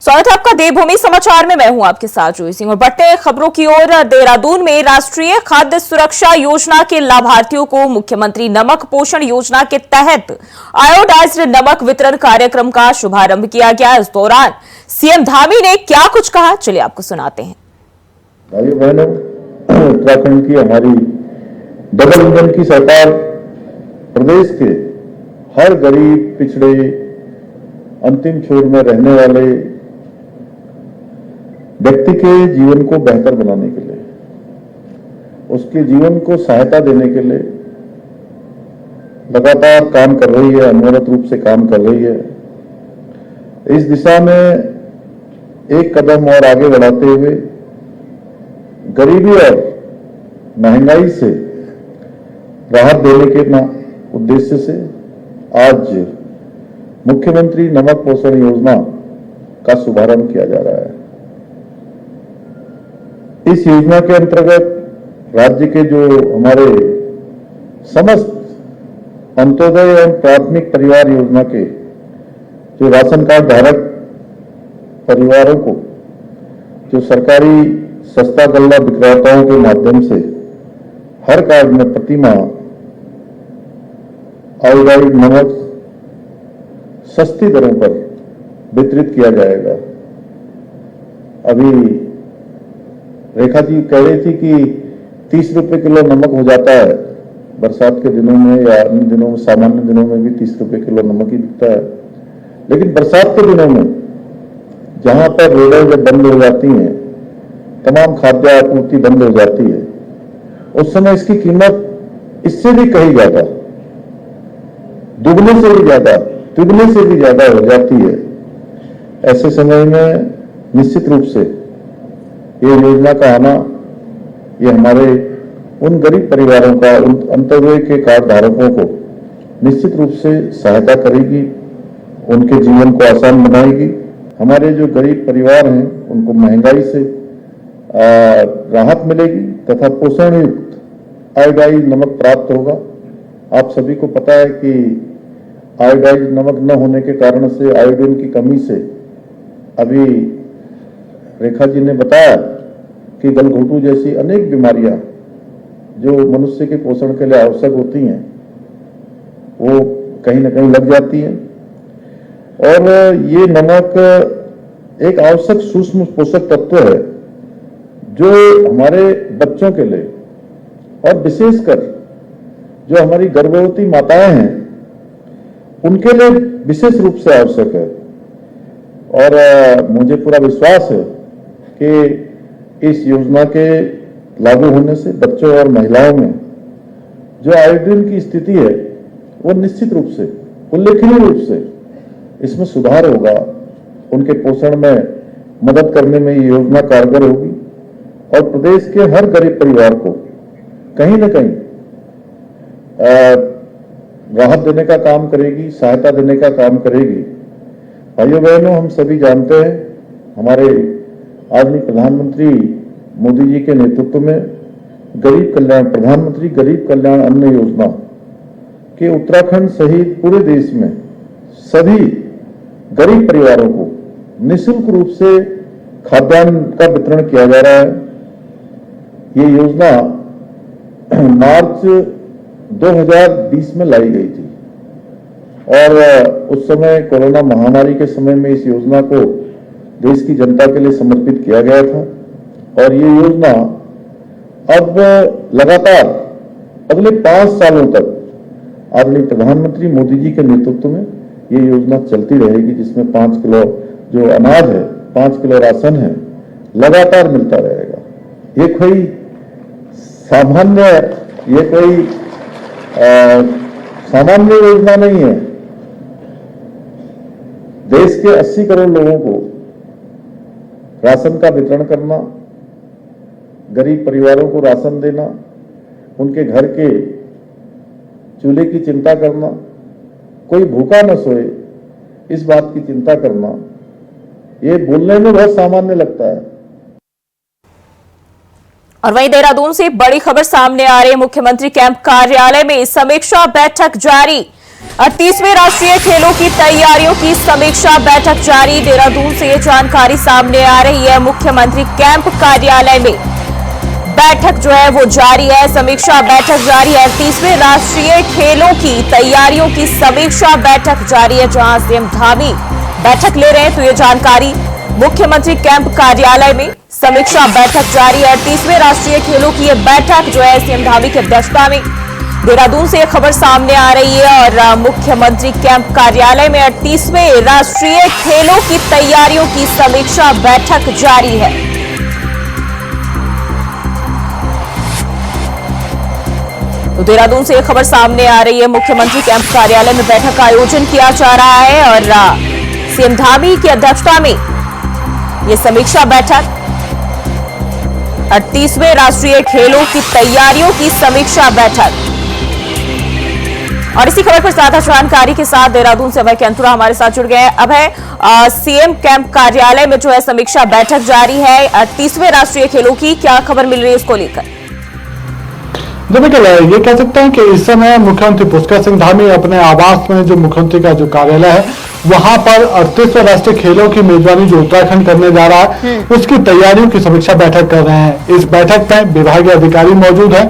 स्वागत है आपका देवभूमि समाचार में। मैं हूं आपके साथ जोई सिंह और बढ़ते खबरों की ओर। देहरादून में राष्ट्रीय खाद्य सुरक्षा योजना के लाभार्थियों को मुख्यमंत्री नमक पोषण योजना के तहत आयोडाइज्ड नमक वितरण कार्यक्रम का शुभारंभ किया गया। इस दौरान सीएम धामी ने क्या कुछ कहा, चलिए आपको सुनाते हैं। भाइयों बहनों, उत्तराखंड की हमारी डबल इंजन की सरकार प्रदेश के हर गरीब, पिछड़े, अंतिम छोर में रहने वाले व्यक्ति के जीवन को बेहतर बनाने के लिए, उसके जीवन को सहायता देने के लिए लगातार काम कर रही है, अनवरत रूप से काम कर रही है। इस दिशा में एक कदम और आगे बढ़ाते हुए गरीबी और महंगाई से राहत देने के उद्देश्य से आज मुख्यमंत्री नमक पोषण योजना का शुभारंभ किया जा रहा है। इस योजना के अंतर्गत राज्य के जो हमारे समस्त अंत्योदय एवं प्राथमिक परिवार योजना के जो राशन कार्ड धारक परिवारों को जो सरकारी सस्ता गल्ला विक्रेताओं के माध्यम से हर कार्ड में प्रति माह आयोडाइज्ड नमक सस्ती दरों पर वितरित किया जाएगा। अभी रेखा जी कह रही थी कि 30 रुपए किलो नमक हो जाता है बरसात के दिनों में, या अन्य दिनों में, सामान्य दिनों में भी 30 रुपए किलो नमक ही बिकता है। लेकिन बरसात के दिनों में जहां पर रेलवे जब बंद हो जाती हैं, तमाम खाद्य आपूर्ति बंद हो जाती है, उस समय इसकी कीमत इससे भी कहीं ज्यादा, दुगने से भी ज्यादा, तिगुने से भी ज्यादा हो जाती है। ऐसे समय में निश्चित रूप से ये योजना का आना, ये हमारे उन गरीब परिवारों का, उन अंत्योदय के कार्ड धारकों को निश्चित रूप से सहायता करेगी, उनके जीवन को आसान बनाएगी। हमारे जो गरीब परिवार हैं उनको महंगाई से राहत मिलेगी तथा पोषण युक्त आयोडाइज्ड नमक प्राप्त होगा। आप सभी को पता है कि आयोडाइज्ड नमक न होने के कारण से, आयोडीन की कमी से अभी रेखा जी ने बताया कि गलघोटू जैसी अनेक बीमारियां जो मनुष्य के पोषण के लिए आवश्यक होती हैं, वो कहीं ना कहीं लग जाती हैं। और ये नमक एक आवश्यक सूक्ष्म पोषक तत्व है जो हमारे बच्चों के लिए और विशेषकर जो हमारी गर्भवती माताएं हैं उनके लिए विशेष रूप से आवश्यक है। और मुझे पूरा विश्वास है कि इस योजना के लागू होने से बच्चों और महिलाओं में जो आयोडीन की स्थिति है वो निश्चित रूप से, उल्लेखनीय रूप से इसमें सुधार होगा। उनके पोषण में मदद करने में ये योजना कारगर होगी और प्रदेश के हर गरीब परिवार को कहीं ना कहीं राहत देने का काम करेगी, सहायता देने का काम करेगी। भाइयों बहनों, हम सभी जानते हैं हमारे आदरणीय प्रधानमंत्री मोदी जी के नेतृत्व में प्रधानमंत्री गरीब कल्याण अन्न योजना के उत्तराखंड सहित पूरे देश में सभी गरीब परिवारों को निःशुल्क रूप से खाद्यान्न का वितरण किया जा रहा है। ये योजना मार्च 2020 में लाई गई थी और उस समय कोरोना महामारी के समय में इस योजना को देश की जनता के लिए समर्पित किया गया था। और ये योजना अब लगातार अगले 5 सालों तक आदरणीय प्रधानमंत्री मोदी जी के नेतृत्व में ये योजना चलती रहेगी, जिसमें 5 किलो जो अनाज है, 5 किलो राशन है, लगातार मिलता रहेगा। ये कोई सामान्य योजना नहीं है। देश के 80 करोड़ लोगों को राशन का वितरण करना, गरीब परिवारों को राशन देना, उनके घर के चूल्हे की चिंता करना, कोई भूखा न सोए इस बात की चिंता करना, ये बोलने में बहुत सामान्य लगता है। और वहीं देहरादून से बड़ी खबर सामने आ रही है। मुख्यमंत्री कैंप कार्यालय में समीक्षा बैठक जारी। 38वें राष्ट्रीय खेलों की तैयारियों की समीक्षा बैठक जारी। देहरादून से ये जानकारी सामने आ रही है। मुख्यमंत्री कैंप कार्यालय में बैठक जो है वो जारी है, समीक्षा बैठक जारी है। 38वें राष्ट्रीय खेलों की तैयारियों की समीक्षा बैठक जारी है, जहां सीएम धामी बैठक ले रहे हैं। तो ये जानकारी मुख्यमंत्री कैंप कार्यालय में समीक्षा बैठक जारी है। 38वें राष्ट्रीय खेलों की यह बैठक जो है सीएम धामी की अध्यक्षता में देहरादून से यह खबर सामने आ रही है और मुख्यमंत्री कैंप कार्यालय में 38वें राष्ट्रीय खेलों की तैयारियों की समीक्षा बैठक जारी है। तो देहरादून से यह खबर सामने आ रही है। मुख्यमंत्री कैंप कार्यालय में बैठक का आयोजन किया जा रहा है और सीएम धामी की अध्यक्षता में यह समीक्षा बैठक 38वें राष्ट्रीय खेलों की तैयारियों की समीक्षा बैठक। और इसी खबर पर ज्यादा जानकारी के साथ देहरादून से अभय कैंतुरा हमारे साथ जुड़ गए हैं। अभय, सीएम कैंप कार्यालय में जो है समीक्षा बैठक जारी है 38वें राष्ट्रीय खेलों की, क्या खबर मिल रही है इसको लेकर? देखिए, ये कह सकते हैं कि इस समय मुख्यमंत्री पुष्कर सिंह धामी अपने आवास में, जो मुख्यमंत्री का जो कार्यालय है, वहां पर 38वें राष्ट्रीय खेलों की मेजबानी जो उत्तराखंड करने जा रहा है उसकी तैयारियों की समीक्षा बैठक कर रहे हैं। इस बैठक में विभागीय अधिकारी मौजूद हैं,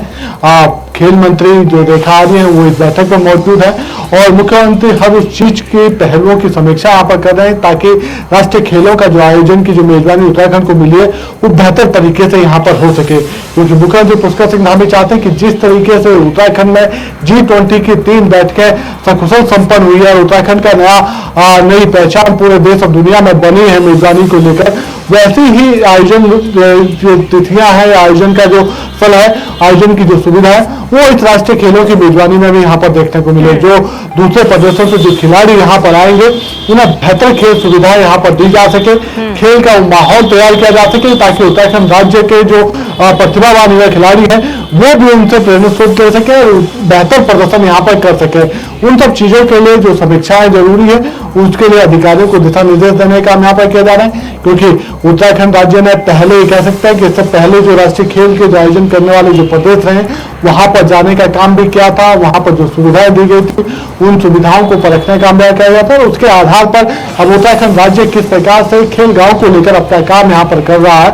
खेल मंत्री जो रेखा आर्य हैं वो इस बैठक में मौजूद है और मुख्यमंत्री हर उस चीज के पहलुओं की समीक्षा यहाँ पर कर रहे हैं ताकि राष्ट्रीय खेलों का जो आयोजन की जो मेजबानी उत्तराखंड को मिली है वो बेहतर तरीके से यहाँ पर हो सके। क्योंकि मुख्यमंत्री पुष्कर सिंह धामी चाहते हैं कि जिस तरीके से उत्तराखंड में G20 की 3 बैठकें सकुशल संपन्न हुई है और उत्तराखंड का नई पहचान पूरे देश और दुनिया में बनी है मेजबानी को लेकर, वैसे ही आयोजन जो तिथियां हैं, आयोजन का जो फल है, आयोजन की जो सुविधा है वो इस राष्ट्रीय खेलों की मेजबानी में भी यहाँ पर देखने को मिले। जो दूसरे प्रदेशों से जो खिलाड़ी यहाँ पर आएंगे उन्हें बेहतर खेल सुविधाएं यहाँ पर दी जा सके, खेल का माहौल तैयार किया जा सके ताकि उत्तराखंड राज्य के जो प्रतिभावान युवा खिलाड़ी हैं वो भी उनसे प्रेरणा स्रोत कर सके और बेहतर प्रदर्शन यहाँ पर कर सके। उन सब चीजों के लिए जो समीक्षाएं जरूरी है उसके लिए अधिकारियों को दिशा निर्देश देने का काम यहाँ पर किया जा रहा है। क्योंकि उत्तराखंड राज्य ने पहले कह सकता है कि इससे पहले जो राष्ट्रीय खेल के जो आयोजन करने वाले जो प्रदेश रहे वहां पर जाने का काम भी किया था, वहां पर जो सुविधाएं दी गई थी उन सुविधाओं को परखने का काम किया गया था और उसके आधार पर अब उत्तराखंड राज्य किस प्रकार से खेल गांव को लेकर अपना काम यहाँ पर कर रहा है,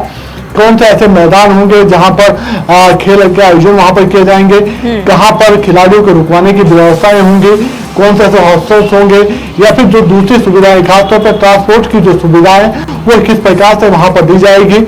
कौन से ऐसे मैदान होंगे जहां पर खेल के आयोजन वहां पर किए जाएंगे, कहां पर खिलाड़ियों को रुकवाने की व्यवस्थाएं होंगी, कौन से ऐसे हॉस्टल्स होंगे या फिर जो दूसरी सुविधाएं खासतौर पर ट्रांसपोर्ट की जो सुविधाएं वो किस प्रकार से वहां पर दी जाएगी,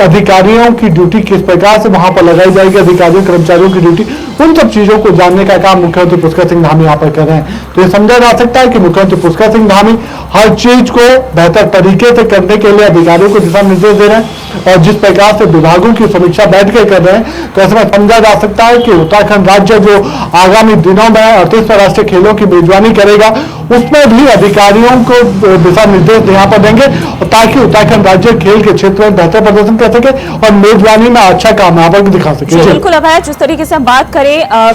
अधिकारियों की ड्यूटी किस प्रकार से वहां पर लगाई जाएगी, अधिकारियों कर्मचारियों की ड्यूटी, उन सब चीजों को जानने का काम मुख्यमंत्री पुष्कर सिंह धामी यहाँ पर कर रहे हैं। तो ये समझा जा सकता है कि मुख्यमंत्री पुष्कर सिंह धामी हर चीज को बेहतर तरीके से करने के लिए अधिकारियों को दिशा निर्देश दे रहे हैं और जिस प्रकार से विभागों की समीक्षा बैठ के कर रहे हैं तो ऐसे में समझा जा सकता है कि उत्तराखंड राज्य जो आगामी दिनों में 38वें राष्ट्रीय खेलों की मेजबानी करेगा उसमें भी अधिकारियों को दिशा निर्देश यहाँ पर देंगे ताकि उत्तराखंड राज्य खेल के क्षेत्र में बेहतर प्रदर्शन कर सके और मेजबानी में अच्छा काम यहाँ पर दिखा सके। बिल्कुल अभय, जिस तरीके से हम बात करें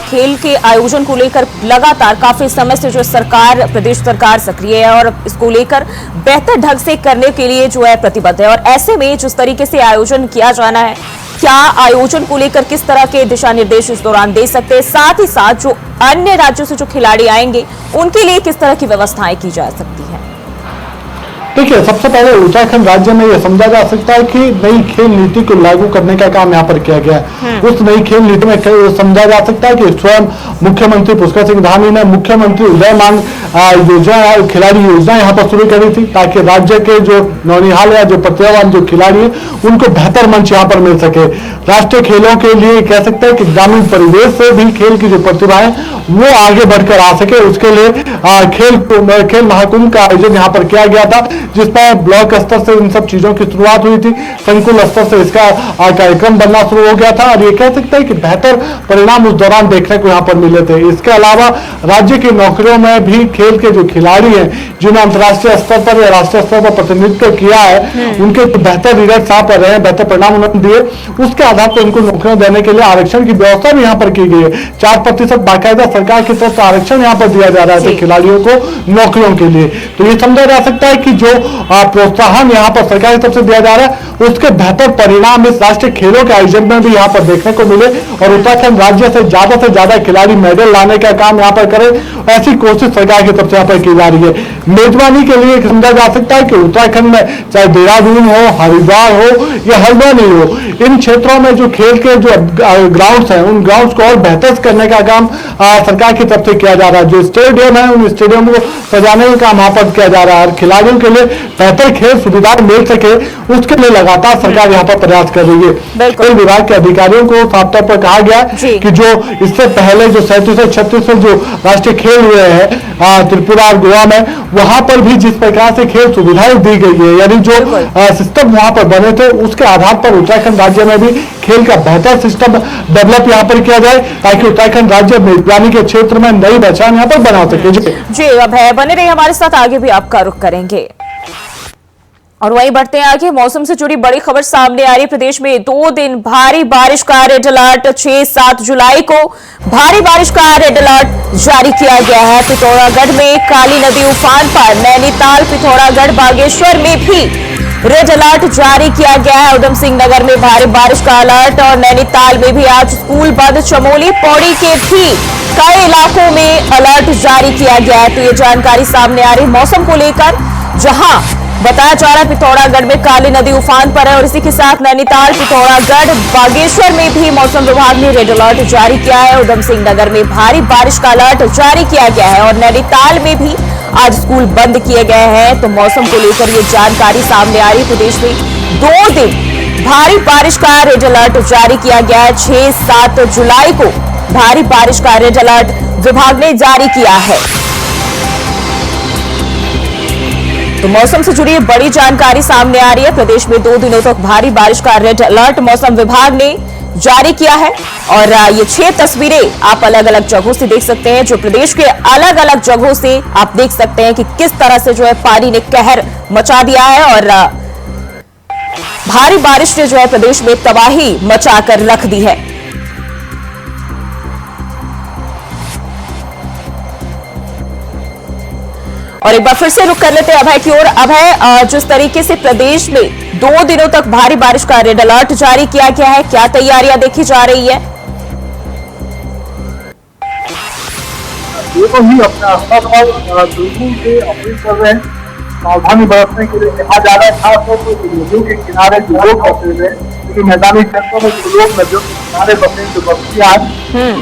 खेल के आयोजन को लेकर लगातार काफी समय से जो सरकार, प्रदेश सरकार सक्रिय है और इसको लेकर बेहतर ढंग से करने के लिए जो है प्रतिबद्ध है और ऐसे में जिस तरीके से आयोजन किया जाना है, क्या आयोजन को लेकर किस तरह के दिशा निर्देश इस दौरान दे सकते हैं, साथ ही साथ जो अन्य राज्यों से जो खिलाड़ी आएंगे उनके लिए किस तरह की व्यवस्थाएं की जा सकती है? देखिए, सबसे पहले उत्तराखंड राज्य में यह समझा जा सकता है कि नई खेल नीति को लागू करने का काम यहाँ पर किया गया है। उस नई खेल नीति में समझा जा सकता है कि स्वयं मुख्यमंत्री पुष्कर सिंह धामी ने मुख्यमंत्री उदयमान योजना, खिलाड़ी योजना यहाँ पर शुरू करी थी ताकि राज्य के जो नौनिहाल या जो प्रतिभावान जो खिलाड़ी है उनको बेहतर मंच यहाँ पर मिल सके। राष्ट्रीय खेलों के लिए कह सकते हैं कि ग्रामीण परिवेश से भी खेल की जो प्रतिभा है वो आगे बढ़कर आ सके, उसके लिए खेल महाकुंभ का आयोजन यहाँ पर किया गया था जिसमें ब्लॉक स्तर से इन सब चीजों की शुरुआत हुई थी, संकुल स्तर से इसका कार्यक्रम बनना शुरू हो गया था और ये कह सकते हैं कि बेहतर परिणाम उस दौरान देखने को यहाँ पर मिले थे। इसके अलावा राज्य की नौकरियों में भी खेल के जो खिलाड़ी हैं जिन्होंने अंतर्राष्ट्रीय स्तर पर या राष्ट्रीय स्तर पर प्रतिनिधित्व किया है उनके बेहतर रिजल्ट यहाँ पर रहे, बेहतर परिणाम उन्होंने दिए, उसके आधार पर उनको नौकरियां देने के लिए आरक्षण की व्यवस्था भी यहाँ पर की गई है। 4% बाकायदा सरकार की तरफ से आरक्षण यहाँ पर दिया जा रहा है खिलाड़ियों को नौकरियों के लिए। तो ये समझा जा सकता है कि जो प्रोत्साहन यहाँ पर सरकार की तरफ से दिया जा रहा है उसके बेहतर परिणाम इस राष्ट्रीय खेलों के आयोजन में भी यहाँ पर देखने को मिले और उत्तराखंड राज्य से ज्यादा खिलाड़ी मेडल लाने का काम यहाँ पर करे, ऐसी कोशिश सरकार की तरफ से यहाँ पर की जा रही है। मेजबानी के लिए समझा जा सकता है कि उत्तराखंड में चाहे देहरादून हो, हरिद्वार हो या हल्द्वानी हो, इन क्षेत्रों में जो खेल के जो ग्राउंड्स हैं उन ग्राउंड्स को और बेहतर करने का काम सरकार की तरफ से किया जा रहा है। जो स्टेडियम है उन स्टेडियम को सजाने का काम यहाँ पर किया जा रहा है और खिलाड़ियों के लिए बेहतर खेल सुविधाएं मिल सके उसके लिए लगातार सरकार यहाँ पर प्रयास कर रही है। खेल विभाग के अधिकारियों को साफ तौर पर कहा गया कि जो इससे पहले जो 37 और 36 जो राष्ट्रीय खेल हुए हैं त्रिपुरा और गोवा में, वहां पर भी जिस प्रकार से खेल सुविधाएं दी गई है, यानी जो सिस्टम वहां पर बने थे उसके आधार पर उत्तराखंड राज्य में भी खेल का बेहतर सिस्टम डेवलप यहाँ पर किया जाए ताकि उत्तराखंड राज्य मेजबानी के क्षेत्र में नई पहचान यहाँ पर बना सके। जी अब है बने रहे हमारे साथ, आगे भी आपका रुख करेंगे। और वहीं बढ़ते हैं आगे, मौसम से जुड़ी बड़ी खबर सामने आ रही है। प्रदेश में 2 दिन भारी बारिश का रेड अलर्ट, 6-7 जुलाई को भारी बारिश का रेड अलर्ट जारी किया गया है। पिथौरागढ़ में काली नदी उफान पर, नैनीताल, पिथौरागढ़, बागेश्वर में भी रेड अलर्ट जारी किया गया है। उधम सिंह नगर में भारी बारिश का अलर्ट और नैनीताल में भी आज स्कूल बंद। चमोली, पौड़ी के भी कई इलाकों में अलर्ट जारी किया गया है। तो ये जानकारी सामने आ रही मौसम को लेकर, जहां बताया जा रहा है पिथौरागढ़ में काली नदी उफान पर है और इसी के साथ नैनीताल, पिथौरागढ़, बागेश्वर में भी मौसम विभाग ने रेड अलर्ट जारी किया है। उधम सिंह नगर में भारी बारिश का अलर्ट जारी किया गया है और नैनीताल में भी आज स्कूल बंद किए गए हैं। तो मौसम को लेकर ये जानकारी सामने आ रही है। प्रदेश में 2 दिन भारी बारिश का रेड अलर्ट जारी किया गया है। 6-7 जुलाई को भारी बारिश का रेड अलर्ट विभाग ने जारी किया है। तो मौसम से जुड़ी बड़ी जानकारी सामने आ रही है। प्रदेश में 2 दिनों तक भारी बारिश का रेड अलर्ट मौसम विभाग ने जारी किया है और ये 6 तस्वीरें आप अलग अलग जगहों से देख सकते हैं, जो प्रदेश के अलग अलग जगहों से आप देख सकते हैं कि किस तरह से जो है पानी ने कहर मचा दिया है और भारी बारिश ने जो है प्रदेश में तबाही मचा कर रख दी है। और एक बार फिर से रुक कर लेते हैं अभय की ओर। अभय, जिस तरीके से प्रदेश में 2 दिनों तक भारी बारिश का रेड अलर्ट जारी किया गया है, क्या तैयारियां देखी जा रही है? ये तो ही अपने आसपास बिल्कुल से अपील कर रहे हैं, सावधानी बरतने के लिए कहा जा रहा है। खासतौर पर नदियों के किनारे जो लोग बसे हुए, क्योंकि मैदानी क्षेत्रों में जो लोग नदियों के किनारे बसे जो बस्तियां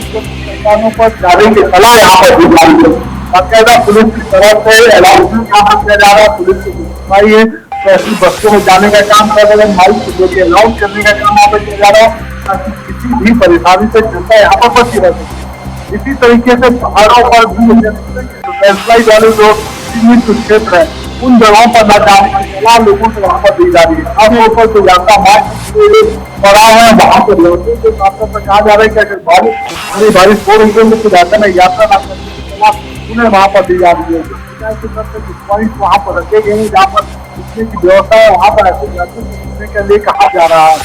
सरकारों पर जाने की सलाह यहाँ पर दी जा रही है। बाकायदा पुलिस की तरफ से अनाउंसमेंट यहाँ पर किया जा रहा है, पुलिस की भाई है तो ऐसी बस्तियों में जाने का काम कर रहे हैं, माइक को लेकर अनाउंस करने का काम यहाँ पर किया जा रहा है ताकि किसी भी परेशानी से जनता यहाँ पर बची रह सके। इसी तरीके से पहाड़ों पर भी लैंडस्लाइड वाले जो सीमित क्षेत्र है उन जगहों पर न जाने की सलाह लोगों को वहाँ पर दी जा रही है। खासतौर पर जो यात्रा मार्ग पड़ा है वहाँ पर लोगों को साफ पर कहा जा रहा है कि अगर भारी बारिश हो रही है तो जाता है यात्रा न करने की सलाह उन्हें वहाँ पर दी जा रही है। पॉइंट वहाँ पर रखे गए हैं जहाँ पर रुकने की व्यवस्था है, वहाँ पर ऐसे रुकने के लिए कहा जा रहा है।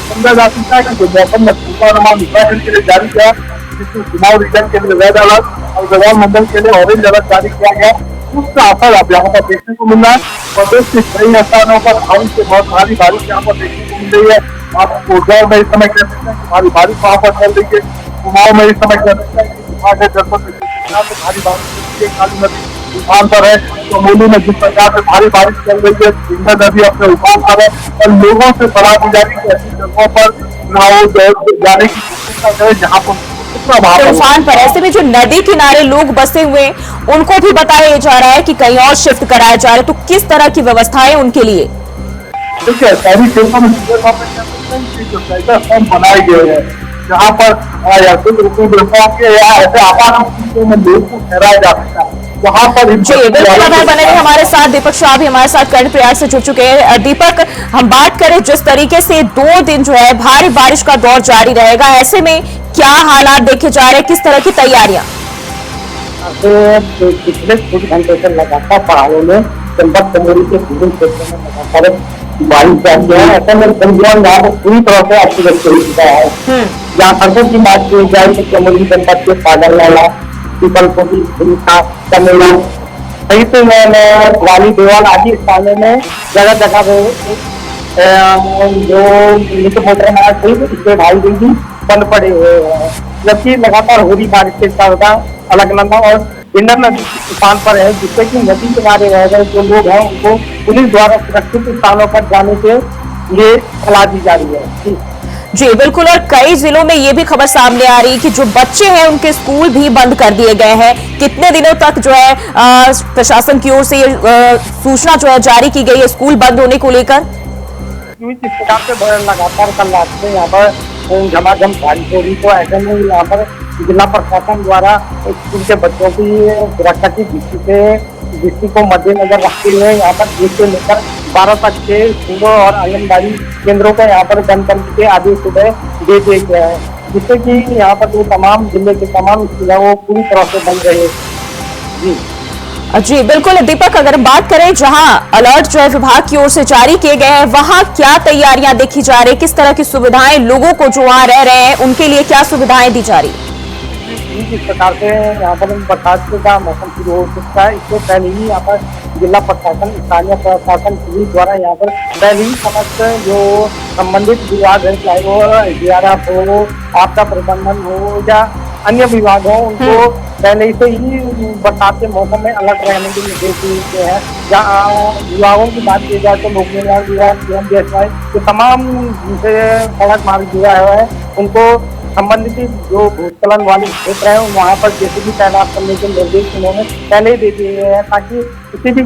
समझा जा सकता है कि जो मौसम में पूर्वानुमान उत्तराखंड के लिए जारी किया, जिसमें चुनाव रीजन के लिए रेड अलर्ट और गढ़वाल मंडल के लिए ऑरेंज अलर्ट जारी किया गया, उसका असर आप यहाँ पर देखने को मिल रहा है। प्रदेश के कई स्थानों पर हवा से बहुत भारी बारिश यहाँ पर देखने को मिल रही है। आप कोटगढ़ में इस समय कह सकते हैं कि भारी बारिश वहाँ पर चल रही है। कुमाऊं में इस समय कह सकते हैं कि जनपद भारी बारिश काली नदी उफान पर है। चमोली में जिस प्रकार से भारी बारिश चल रही है, गंगा नदी अपने उफान पर है और लोगों से सलाह दी जा रही है ऐसी जगहों पर जाने की कोशिश करें जहाँ पर उफान पर। ऐसे में जो नदी किनारे लोग बसे हुए उनको भी बताया जा रहा है कि कहीं और शिफ्ट कराया जा रहा है, तो किस तरह की व्यवस्थाएं उनके लिए? देखिए शहरी क्षेत्रों में जो सेल्टर फॉर्म बनाए गए हैं जहाँ पर ऐसे आपात स्थितियों में लोगों को ठहराया जा सकता है, वहाँ पर जी बिल्कुल बने रहे हमारे साथ। दीपक शाह भी हमारे साथ कर्ण प्रयाग से जुड़ चुके हैं। दीपक, हम बात करें जिस तरीके से 2 दिन जो है भारी बारिश का दौर जारी रहेगा, ऐसे में क्या हालात देखे जा रहे हैं, किस तरह की तैयारियां? पिछले कुछ घंटे से लगातार पहाड़ों में चंबल चमोली के विभिन्न क्षेत्रों में लगातार बारिश जारी है। ऐसा में जनजीवन यहाँ पर पूरी तरह से अस्त हो चुका है। यहाँ सड़कों की बात की जाए तो चमोली जनपद के पागल नाला, पीपलकोटी, सहित वाली देवाल आदि स्थानों में जगह जगह जो नित्य मोटर मार्ग थी इसके 2.5 दिन भी बंद पड़े हुए हैं, जबकि लगातार हो रही बारिश के साथ अलकनंदा और पिंडर नदी तूफान पर है, जिससे कि नदी किनारे रह गए जो लोग हैं उनको पुलिस द्वारा सुरक्षित स्थानों पर जाने के लिए सलाह दी जा रही है। जी बिल्कुल, और कई जिलों में ये भी खबर सामने आ रही है कि जो बच्चे हैं उनके स्कूल भी बंद कर दिए गए हैं। कितने दिनों तक जो है प्रशासन की ओर से ये सूचना जो है जारी की गई है स्कूल बंद होने को लेकर? जिस प्रकार से लगातार कल रात से यहाँ पर झमाझम बारिश हो रही, तो ऐसे में यहाँ पर जिला प्रशासन द्वारा स्कूल के बच्चों की सुरक्षा की दृष्टि को मद्देनजर रखते हुए यहाँ पर 1 से लेकर 12 तक के स्कूलों और आंगनबाड़ी केंद्रों का यहाँ पर बंद करने के आदेश सुबह दे दिए गए हैं, जिससे कि यहाँ पर जो तमाम जिले के तमाम स्कूल है वो पूरी तरह से बंद रहे। जी बिल्कुल दीपक, अगर बात करें जहां अलर्ट जो है विभाग की ओर से जारी किए गए हैं, वहां क्या तैयारियां देखी जा रही है? किस तरह की सुविधाएं लोगों को जो वहां रह रहे हैं उनके लिए क्या सुविधाएं दी जा रही है? जिस प्रकार से यहाँ पर बरसात का मौसम शुरू हो चुका है, इससे पहले ही यहाँ पर जिला प्रशासन, स्थानीय प्रशासन, पुलिस द्वारा यहाँ पर पहले ही समस्त जो संबंधित विभाग है, चाहे वो DRF हो, आपदा प्रबंधन हो या अन्य विभाग हो, उनको पहले से ही बरसात के मौसम में अलर्ट रहने के निर्देश दिए हैं। जहाँ विभागों की बात की जाए तो लोक निर्माण विभाग, PMDSY जो तमाम जिनसे सड़क मार्ग जुड़ा हुआ है उनको संबंधित जो भूस्खलन वाले क्षेत्र है वहाँ पर JCB तैनात करने के निर्देश उन्होंने पहले ही दे दिए हैं, ताकि किसी भी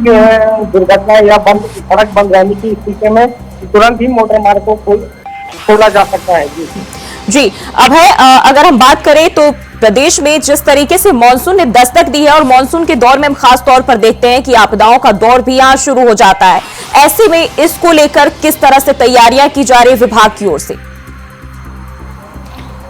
दुर्घटना या सड़क बंद रहने की स्थिति में तुरंत ही मोटर मार्ग को खोला जा सकता है। जी अब है अगर हम बात करें तो प्रदेश में जिस तरीके से मानसून ने दस्तक दी है और मानसून के दौर में हम खास तौर पर देखते हैं कि आपदाओं का दौर भी यहाँ शुरू हो जाता है, ऐसे में इसको लेकर किस तरह से तैयारियां की जा रही है विभाग की ओर से?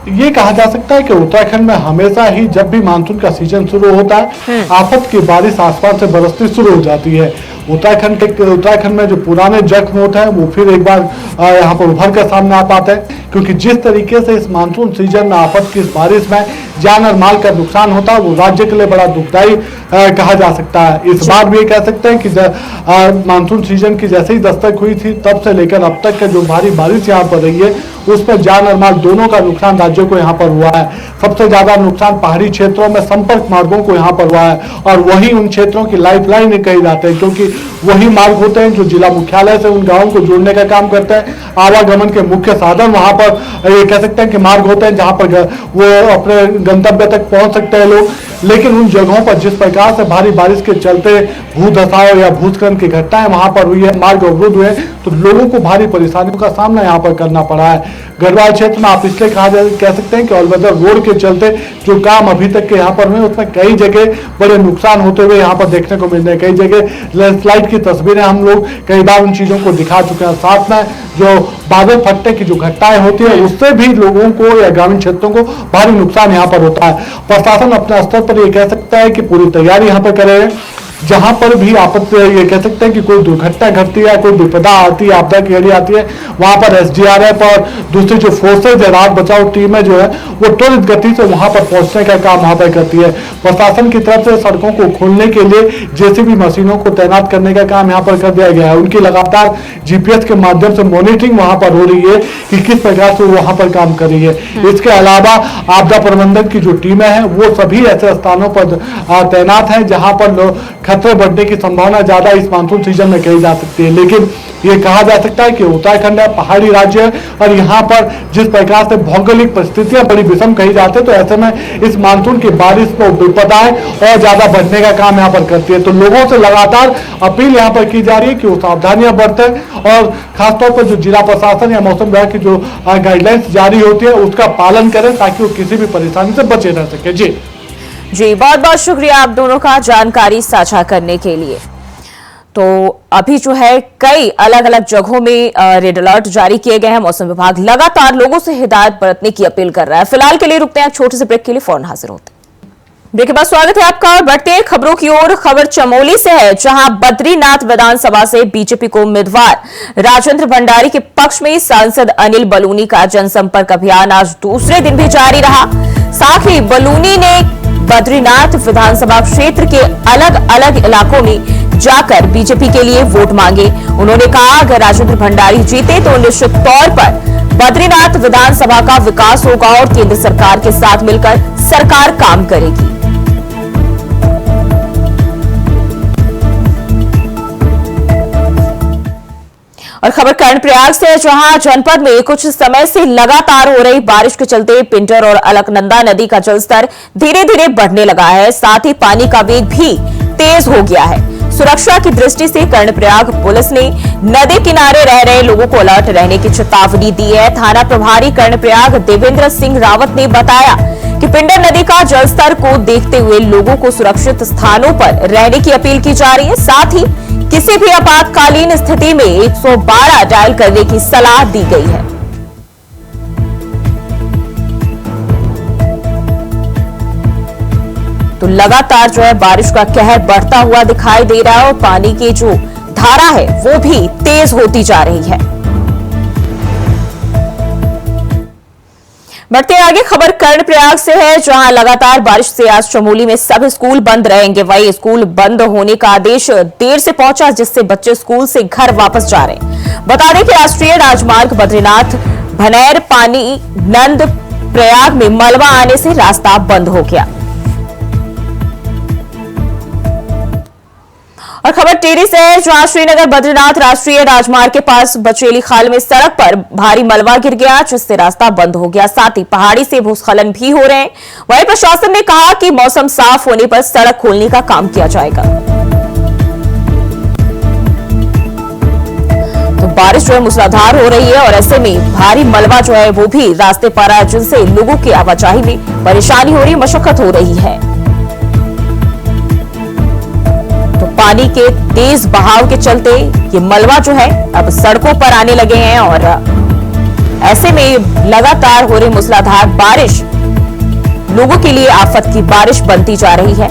ये कहा जा सकता है कि उत्तराखंड में हमेशा ही जब भी मानसून का सीजन शुरू होता है आफत की बारिश आसमान से बरसनी शुरू हो जाती है। उत्तराखंड में जो पुराने जख्म होते हैं वो फिर एक बार यहाँ पर उभर कर सामने आ पाते हैं, क्योंकि जिस तरीके से इस मानसून सीजन में आफत की इस बारिश में जान और माल का नुकसान होता है वो राज्य के लिए बड़ा दुखदायी कहा जा सकता है। इस बार भी ये कह सकते हैं कि मानसून सीजन की जैसे ही दस्तक हुई थी तब से लेकर अब तक का जो भारी बारिश यहाँ पर रही है उसमें जान और माल दोनों का नुकसान राज्यों को यहाँ पर हुआ है। सबसे ज्यादा नुकसान पहाड़ी क्षेत्रों में संपर्क मार्गों को यहाँ पर हुआ है और वही उन क्षेत्रों की लाइफलाइन कही जाते हैं, क्योंकि वही मार्ग होते हैं जो जिला मुख्यालय से उन गांवों को जोड़ने का काम करते हैं। आवागमन के मुख्य साधन वहां पर ये कह सकते हैं कि मार्ग होते हैं जहां पर वो अपने गंतव्य तक पहुंच सकते हैं लोग। लेकिन उन जगहों पर जिस प्रकार से भारी बारिश के चलते भूधसाव या भूस्खलन की घटनाएं वहां पर हुई है, मार्ग अवरुद्ध हुए, तो लोगों को भारी परेशानियों का सामना यहाँ पर करना पड़ा है। गढ़वाल क्षेत्र में आप इसलिए कह सकते हैं कि ऑल वेदर रोड के चलते जो काम अभी तक के यहाँ पर हुए उसमें कई जगह बड़े नुकसान होते हुए यहाँ पर देखने को मिल रहे हैं। कई जगह लैंडस्लाइड की तस्वीरें हम लोग कई बार उन चीजों को दिखा चुके हैं। साथ में जो बादल फटने की जो घटनाएं होती है उससे भी लोगों को या ग्रामीण क्षेत्रों को भारी नुकसान यहाँ पर होता है। प्रशासन अपने स्तर पर ये कह सकता है कि पूरी तैयारी यहाँ पर करे हैं। जहां पर भी आपत्ति ये कह सकते हैं कि कोई दुर्घटना घटती है, कोई विपदा आती है, आपदा की घड़ी आती है, वहां पर SDRF और दूसरी जो फोर्सेज है, राहत बचाव टीमें जो है वो त्वरित गति से वहां पर पहुंचने का काम वहां पर करती है। प्रशासन की तरफ से सड़कों को खोलने के लिए JCB मशीनों को तैनात करने का काम यहाँ पर कर दिया गया है। उनकी लगातार GPS के माध्यम से मॉनिटरिंग वहां पर हो रही है कि किस प्रकार से वहां पर काम कर रही है। इसके अलावा आपदा प्रबंधन की जो टीमें हैं वो सभी ऐसे स्थानों पर तैनात है जहां पर खतरे बढ़ने की संभावना ज्यादा इस मानसून सीजन में कही जा सकती है। लेकिन ये कहा जा सकता है कि उत्तराखंड है, पहाड़ी राज्य है और यहाँ पर जिस प्रकार से भौगोलिक परिस्थितियां बड़ी विषम कही जाती है, तो ऐसे में इस मानसून की बारिश को विपदाएं और ज्यादा बढ़ने का काम यहाँ पर करती है। तो लोगों से लगातार अपील यहाँ पर की जा रही है कि वो सावधानियां बरतें और खासतौर पर जो जिला प्रशासन या मौसम विभाग की जो गाइडलाइंस जारी होती है उसका पालन करें ताकि वो किसी भी परेशानी से बचे रह सके। जी बहुत बहुत शुक्रिया आप दोनों का जानकारी साझा करने के लिए। तो अभी जो है कई अलग अलग जगहों में रेड अलर्ट जारी किए गए हैं। मौसम विभाग लगातार लोगों से हिदायत बरतने की अपील कर रहा है। फिलहाल के लिए रुकते हैं, छोटे से ब्रेक के लिए फौरन हाजिर होते हैं। ब्रेक के बाद स्वागत है आपका और बढ़ते हैं खबरों की ओर। खबर चमोली से है, जहां बद्रीनाथ विधानसभा से बीजेपी को उम्मीदवार राजेंद्र भंडारी के पक्ष में सांसद अनिल बलूनी का जनसंपर्क अभियान आज दूसरे दिन भी जारी रहा। साथ ही बलूनी ने बद्रीनाथ विधानसभा क्षेत्र के अलग अलग इलाकों में जाकर बीजेपी के लिए वोट मांगे। उन्होंने कहा अगर राजेंद्र भंडारी जीते तो निश्चित तौर पर बद्रीनाथ विधानसभा का विकास होगा और केंद्र सरकार के साथ मिलकर सरकार काम करेगी। और खबर कर्णप्रयाग से, जहां जनपद में कुछ समय से लगातार हो रही बारिश के चलते पिंडर और अलकनंदा नदी का जलस्तर धीरे धीरे बढ़ने लगा है। साथ ही पानी का वेग भी तेज हो गया है। सुरक्षा की दृष्टि से कर्णप्रयाग पुलिस ने नदी किनारे रह रहे लोगों को अलर्ट रहने की चेतावनी दी है। थाना प्रभारी कर्णप्रयाग देवेंद्र सिंह रावत ने बताया कि पिंडर नदी का जलस्तर को देखते हुए लोगों को सुरक्षित स्थानों पर रहने की अपील की जा रही है। साथ ही किसी भी आपातकालीन स्थिति में 112 डायल करने की सलाह दी गई है। तो लगातार जो है बारिश का कहर बढ़ता हुआ दिखाई दे रहा है और पानी की जो धारा है वो भी तेज होती जा रही है। बढ़ते आगे, खबर कर्णप्रयाग से है, जहां लगातार बारिश से आज चमोली में सभी स्कूल बंद रहेंगे। वही स्कूल बंद होने का आदेश देर से पहुंचा, जिससे बच्चे स्कूल से घर वापस जा रहे हैं। बता दें कि राष्ट्रीय राजमार्ग बद्रीनाथ भनेर पानी नंद प्रयाग में मलबा आने से रास्ता बंद हो गया। और खबर टिहरी से है, जहां श्रीनगर बद्रीनाथ राष्ट्रीय राजमार्ग के पास बचेली खाल में सड़क पर भारी मलबा गिर गया, जिससे रास्ता बंद हो गया। साथ ही पहाड़ी से भूस्खलन भी हो रहे हैं। वहीं प्रशासन ने कहा कि मौसम साफ होने पर सड़क खोलने का काम किया जाएगा। तो बारिश जो है मूसलाधार हो रही है और ऐसे में भारी मलबा जो है वो भी रास्ते पर आ, जिनसे लोगों की आवाजाही में परेशानी हो रही, मशक्कत हो रही है। पानी के तेज बहाव के चलते ये मलबा जो है अब सड़कों पर आने लगे हैं और ऐसे में लगातार हो रही मूसलाधार बारिश लोगों के लिए आफत की बारिश बनती जा रही है।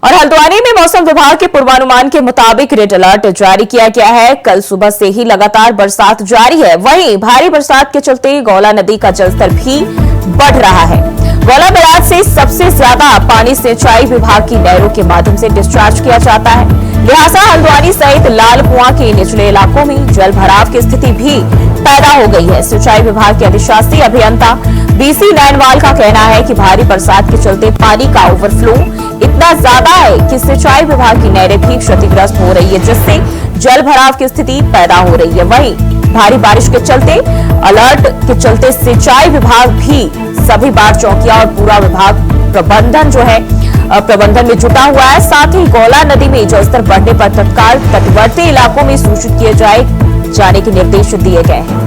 और हल्द्वानी में मौसम विभाग के पूर्वानुमान के मुताबिक रेड अलर्ट जारी किया गया है। कल सुबह से ही लगातार बरसात जारी है। वहीं भारी बरसात के चलते गौला नदी का जलस्तर भी बढ़ रहा है। गौला बैराज से सबसे ज्यादा पानी सिंचाई विभाग की नहरों के माध्यम से डिस्चार्ज किया जाता है। लिहाजा हल्द्वानी सहित लाल कुआं के निचले इलाकों में जल भराव की स्थिति भी पैदा हो गई है। सिंचाई विभाग के अधिशासी अभियंता बीसी नैनवाल का कहना है कि भारी बरसात के चलते पानी का ओवरफ्लो इतना ज्यादा है कि सिंचाई विभाग की नहरें भी क्षतिग्रस्त हो रही है, जिससे जल भराव की स्थिति पैदा हो रही है। वहीं भारी बारिश के चलते अलर्ट के चलते सिंचाई विभाग भी सभी बाढ़ चौकियां और पूरा विभाग प्रबंधन जो है प्रबंधन में जुटा हुआ है। साथ ही गौला नदी में जलस्तर बढ़ने पर तत्काल तटवर्ती इलाकों में सूचित किए जाने के निर्देश दिए गए हैं।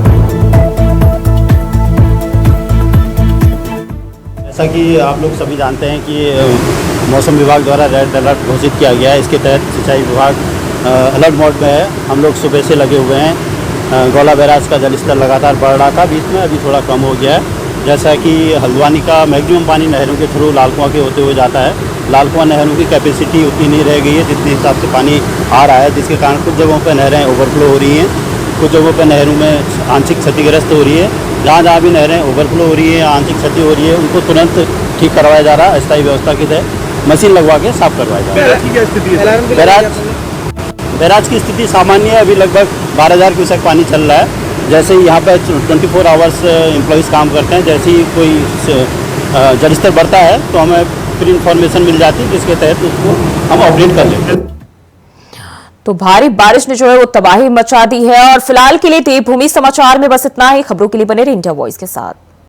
जैसा कि आप लोग सभी जानते हैं कि मौसम विभाग द्वारा रेड अलर्ट घोषित किया गया है। इसके तहत सिंचाई विभाग अलर्ट मोड में है। हम लोग सुबह से लगे हुए हैं। गौला बैराज का जलस्तर लगातार बढ़ रहा था, बीच में अभी थोड़ा कम हो गया है। जैसा कि हल्द्वानी का मैक्सिमम पानी नहरों के थ्रू लाल कुआं के होते हुए जाता है। लाल कुआं नहरों की कैपेसिटी उतनी नहीं रह गई है जितने हिसाब से पानी आ रहा है, जिसके कारण कुछ जगहों पर नहरें ओवरफ्लो हो रही हैं, कुछ जगहों पर नहरों में आंशिक क्षतिग्रस्त हो रही है। जहाँ जहाँ भी नहरें ओवरफ्लो हो रही है, आंशिक क्षति हो रही है, उनको तुरंत ठीक करवाया जा रहा है। अस्थायी व्यवस्था के तहत मशीन लगवा के साफ करवाया जा रहा है। बैराज की स्थिति सामान्य है। अभी लगभग 12,000 क्यूसेक पानी चल रहा है। जैसे ही यहाँ पर 24 आवर्स एम्प्लॉइज़ काम करते हैं, जैसे ही कोई जलस्तर बढ़ता है तो हमें फिर इंफॉर्मेशन मिल जाती है, जिसके तहत उसको हम ऑपरेट कर लेते हैं। तो भारी बारिश ने जो है वो तबाही मचा दी है। और फिलहाल के लिए देवभूमि समाचार में बस इतना ही। खबरों के लिए बने रहिए इंडिया वॉइस के साथ।